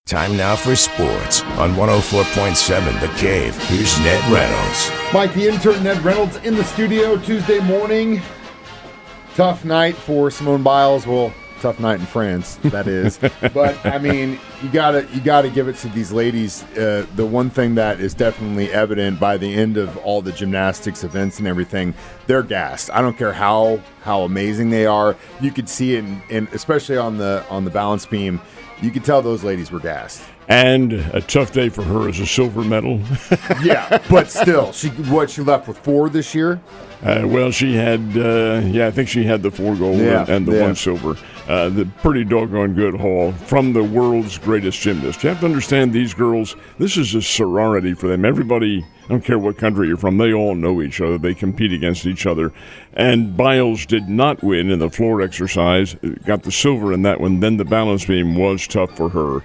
Time now for sports on 104.7 The Cave. Here's Ned Reynolds. Mike, the intern, Ned Reynolds, in the studio Tuesday morning. Tough night for Simone Biles. Well, tough night in France, that is. But, I mean, you gotta give it to these ladies. The one thing that is definitely evident by the end of all the gymnastics events and everything, they're gassed. I don't care how amazing they are. You could see it, in especially on the balance beam. You could tell those ladies were gassed. And a tough day for her as a silver medal. Yeah, but still, she left with 4 this year? Well, she had, I think she had the 4 gold and the 1 silver. The pretty doggone good haul from the world's greatest gymnast. You have to understand these girls, this is a sorority for them. Everybody, I don't care what country you're from, they all know each other. They compete against each other. And Biles did not win in the floor exercise, got the silver in that one. Then the balance beam was tough for her.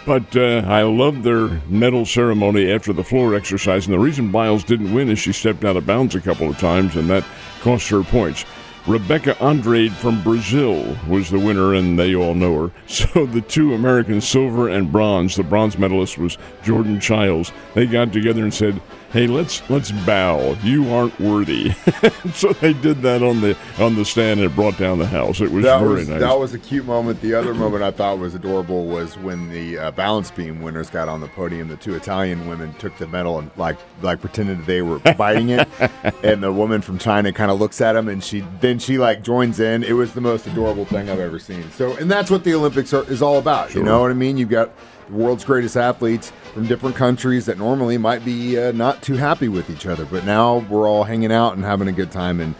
But I love their medal ceremony after the floor exercise. And the reason Biles didn't win is she stepped out of bounds a couple of times, and that cost her points. Rebecca Andrade from Brazil was the winner, and they all know her. So the 2 American silver and bronze, the bronze medalist was Jordan Childs. They got together and said, hey, let's bow. You aren't worthy. So they did that on the stand, and it brought down the house. It was very nice. That was a cute moment. The other moment I thought was adorable was when the balance beam winners got on the podium. The 2 Italian women took the medal and like pretended they were biting it, and the woman from China kind of looks at them, and she joins in. It was the most adorable thing I've ever seen. So, and that's what the Olympics is all about. Sure. You know what I mean? You've got the world's greatest athletes from different countries that normally might be not too happy with each other, but now we're all hanging out and having a good time. And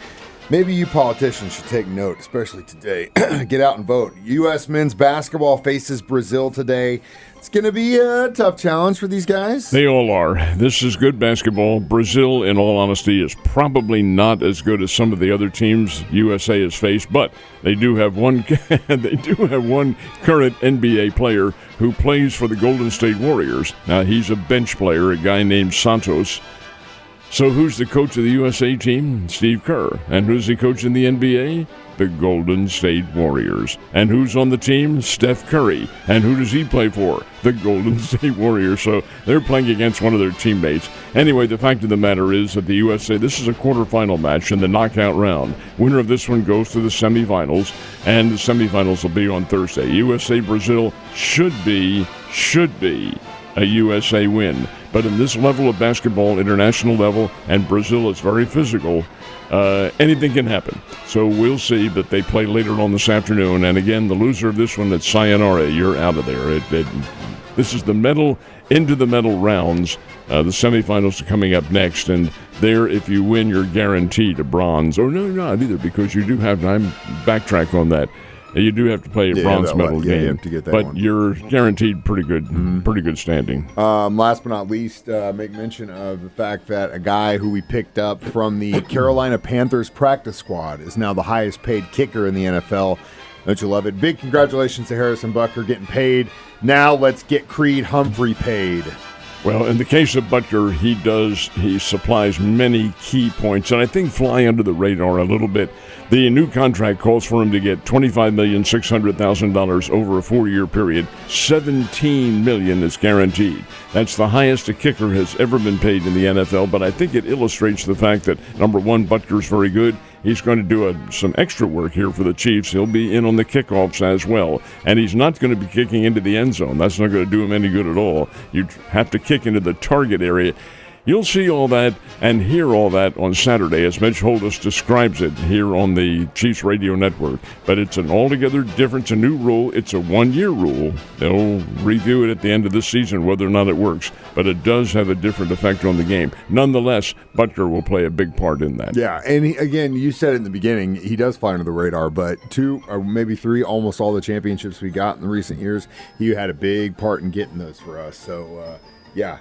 maybe you politicians should take note, especially today. Get out and vote. U.S. men's basketball faces Brazil today. It's going to be a tough challenge for these guys. They all are. This is good basketball. Brazil, in all honesty, is probably not as good as some of the other teams USA has faced, but they do have one current NBA player who plays for the Golden State Warriors. Now, he's a bench player, a guy named Santos. So who's the coach of the USA team? Steve Kerr. And who's the coach in the NBA? The Golden State Warriors. And who's on the team? Steph Curry. And who does he play for? The Golden State Warriors. So they're playing against one of their teammates. Anyway, the fact of the matter is that the USA, this is a quarterfinal match in the knockout round. Winner of this one goes to the semifinals, and the semifinals will be on Thursday. USA-Brazil should be a USA win. But in this level of basketball, international level, and Brazil is very physical, anything can happen. So we'll see, but they play later on this afternoon. And again, the loser of this one, that's sayonara. You're out of there. This is the medal into the medal rounds. The semifinals are coming up next, and there, if you win, you're guaranteed a bronze. Or no, not either, because you do have, I'm backtrack on that. You do have to play a bronze medal game, you have to get that but one. You're guaranteed pretty good standing. Last but not least, make mention of the fact that a guy who we picked up from the Carolina Panthers practice squad is now the highest paid kicker in the NFL. Don't you love it? Big congratulations to Harrison Butker getting paid. Now let's get Creed Humphrey paid. Well, in the case of Butker, he supplies many key points, and I think fly under the radar a little bit. The new contract calls for him to get $25,600,000 over a 4-year period. $17 million is guaranteed. That's the highest a kicker has ever been paid in the NFL, but I think it illustrates the fact that, number one, Butker's very good. He's going to do some extra work here for the Chiefs. He'll be in on the kickoffs as well. And he's not going to be kicking into the end zone. That's not going to do him any good at all. You have to kick into the target area. You'll see all that and hear all that on Saturday as Mitch Holdus describes it here on the Chiefs Radio Network. But it's an altogether different, it's a new rule. It's a 1-year rule. They'll review it at the end of this season whether or not it works. But it does have a different effect on the game. Nonetheless, Butker will play a big part in that. Yeah, and again, you said it in the beginning, he does fly under the radar, but 2 or maybe 3, almost all the championships we got in the recent years, he had a big part in getting those for us. So, yeah.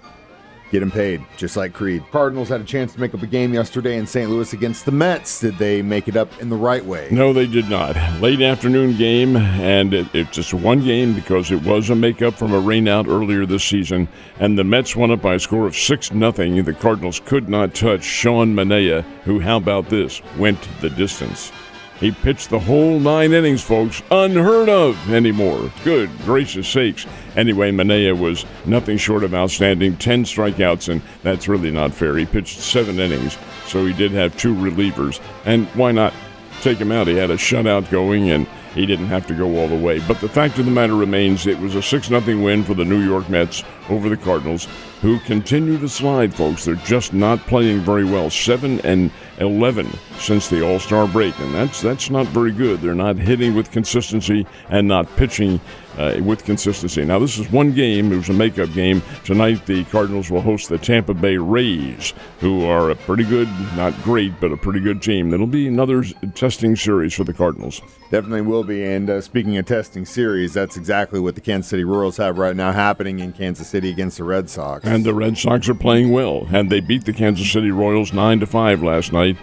Get him paid, just like Creed. Cardinals had a chance to make up a game yesterday in St. Louis against the Mets. Did they make it up in the right way? No, they did not. Late afternoon game, and it's just one game because it was a makeup from a rainout earlier this season, and the Mets won up by a score of 6-0. The Cardinals could not touch Sean Manaea, who, how about this, went the distance. He pitched the whole 9 innings, folks. Unheard of anymore. Good gracious sakes. Anyway, Manea was nothing short of outstanding. 10 strikeouts, and that's really not fair. He pitched 7 innings, so he did have 2 relievers. And why not take him out? He had a shutout going, and he didn't have to go all the way. But the fact of the matter remains, it was a 6-0 win for the New York Mets over the Cardinals, who continue to slide, folks. They're just not playing very well. 7-11 since the All-Star break, and that's not very good. They're not hitting with consistency and not pitching with consistency. Now, this is one game. It was a makeup game. Tonight, the Cardinals will host the Tampa Bay Rays, who are a pretty good, not great, but a pretty good team. That'll be another testing series for the Cardinals. Definitely will be. And speaking of testing series, that's exactly what the Kansas City Royals have right now happening in Kansas City against the Red Sox. And the Red Sox are playing well, and they beat the Kansas City Royals 9-5 last night,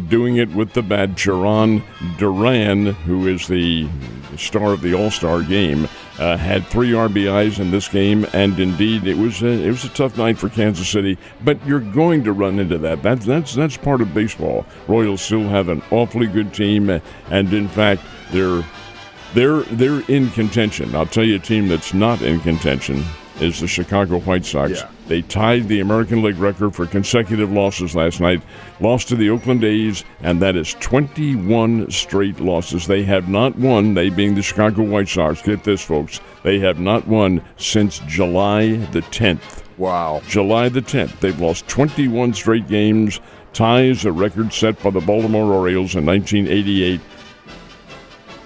doing it with the bad Jaron Duran, who is the star of the All-Star game. Had 3 RBIs in this game, and indeed it was a tough night for Kansas City. But you're going to run into that. That's part of baseball. Royals still have an awfully good team, and in fact they're in contention. I'll tell you a team that's not in contention is the Chicago White Sox. Yeah. They tied the American League record for consecutive losses last night, lost to the Oakland A's, and that is 21 straight losses. They have not won, they being the Chicago White Sox, get this, folks, they have not won since July the 10th. Wow. July the 10th. They've lost 21 straight games, ties a record set by the Baltimore Orioles in 1988.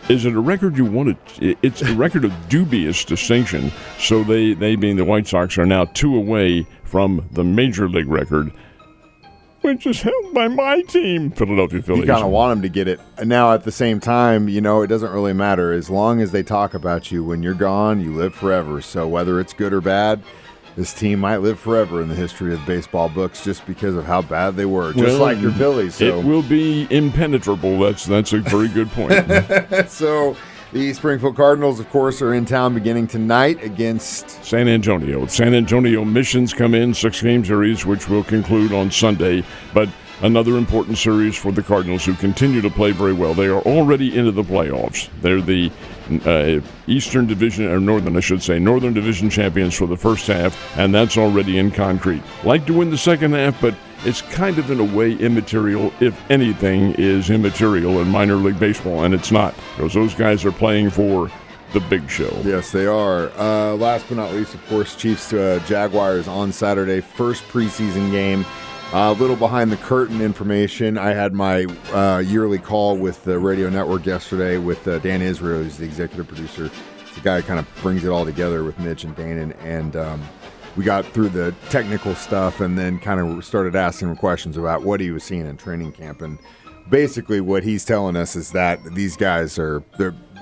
Is it a record you wanted? It's a record of dubious distinction. So they being the White Sox, are now 2 away from the Major League record, which is held by my team, Philadelphia Phillies. You kind of want them to get it. Now, at the same time, it doesn't really matter. As long as they talk about you, when you're gone, you live forever. So whether it's good or bad, this team might live forever in the history of baseball books just because of how bad they were, just like your Phillies. So. It will be impenetrable. That's a very good point. So the Springfield Cardinals, of course, are in town beginning tonight against San Antonio. San Antonio Missions come in, 6-game series, which will conclude on Sunday. But another important series for the Cardinals, who continue to play very well. They are already into the playoffs. They're the Eastern Division, or Northern, I should say, Northern Division champions for the first half, and that's already in concrete. Like to win the second half, but it's kind of in a way immaterial, if anything is immaterial in minor league baseball, and it's not, because those guys are playing for the big show. Yes, they are. Last but not least, of course, Chiefs Jaguars on Saturday, first preseason game. A little behind the curtain information. I had my yearly call with the radio network yesterday with Dan Israel, who's the executive producer. It's the guy who kind of brings it all together with Mitch and Dan, and we got through the technical stuff and then kind of started asking him questions about what he was seeing in training camp. And basically what he's telling us is that these guys their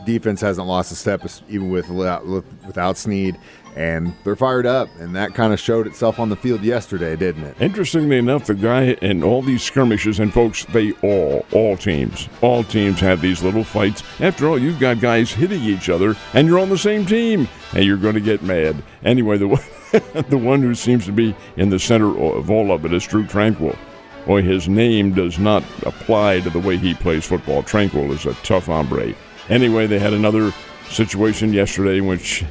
defense hasn't lost a step even without Snead. And they're fired up, and that kind of showed itself on the field yesterday, didn't it? Interestingly enough, the guy in all these skirmishes, and folks, they all teams have these little fights. After all, you've got guys hitting each other, and you're on the same team, and you're going to get mad. Anyway, the one who seems to be in the center of all of it is Drew Tranquil. Boy, his name does not apply to the way he plays football. Tranquil is a tough hombre. Anyway, they had another situation yesterday in which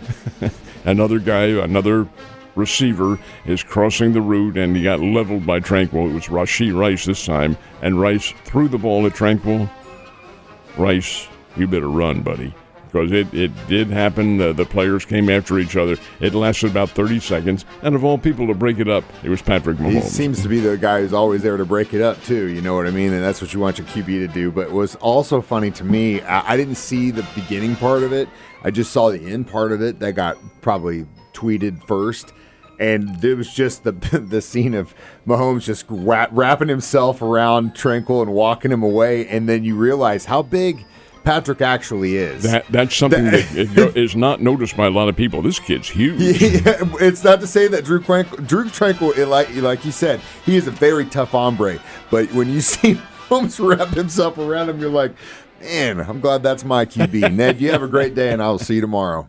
another receiver is crossing the route, and he got leveled by Tranquil. It was Rashee Rice this time, and Rice threw the ball at Tranquil. Rice, you better run, buddy, because it did happen. The players came after each other. It lasted about 30 seconds, and of all people to break it up, it was Patrick Mahomes. He seems to be the guy who's always there to break it up, too, you know what I mean? And that's what you want your QB to do. But it was also funny to me, I didn't see the beginning part of it. I just saw the end part of it that got probably tweeted first. And it was just the scene of Mahomes just wrapping himself around Tranquil and walking him away. And then you realize how big Patrick actually is. That's something that is not noticed by a lot of people. This kid's huge. Yeah, it's not to say that Drew Tranquil, like you said, he is a very tough hombre. But when you see Mahomes wrap himself around him, you're like, man, I'm glad that's my QB. Ned, you have a great day, and I'll see you tomorrow.